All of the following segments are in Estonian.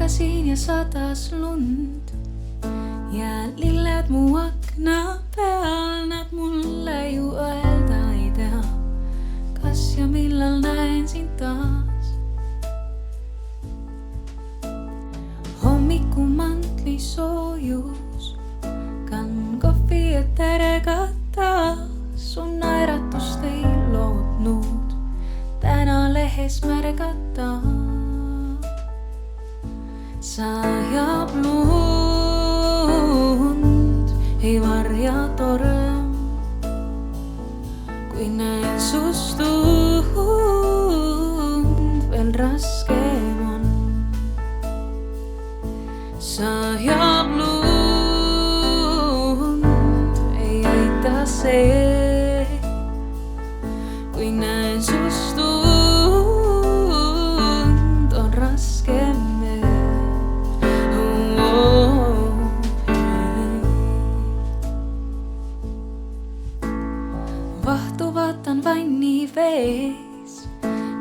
magasin ja sadas lund. Jäälilled mu akna peal, nad mulle ju öelda ei tea, kas ja millal näen sind taas. Hommikumantli soojus, kann kohvi ja terega taas. Sun naeratust ei lootnud täna lehes märgata. Sajab lund, ei varja torm, kui näen sust tund, veel raskem on. Sajab lund, ei aita see, kui näen sust tund, on raskem. Vahtu vaatan vanni vees,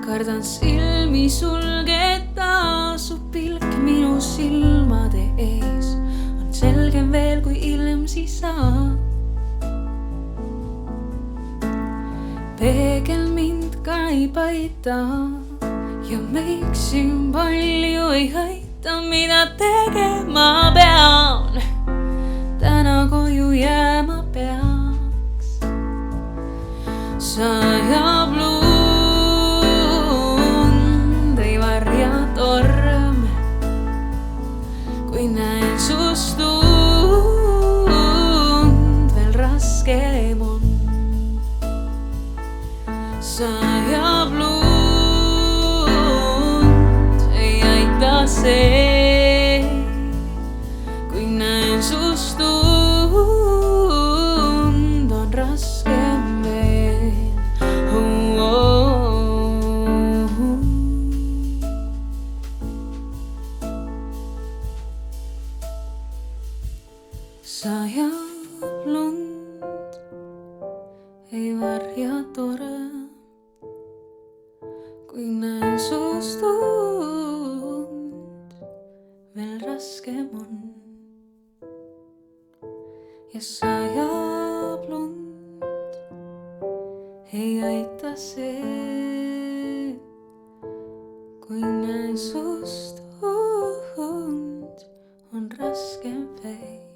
kardan silmi sulgeda, su pilk minu silmade ees on selgem veel kui ilm sisa. Peegel mind ka ei paita ja ma eksin palju ei aita, mida tegema pean, täna koju jääma pean. Sajab lund, ei varja torm, kui näen sust tund, veel raskem on. Sajab lund, ei aita see, kui näen sust tund, on raskem. Sajab lund, ei varja torm, kui näen sust tund, veel raskem on. Ja sajab lund, ei aita see, kui näen sust tund, on raskem veel.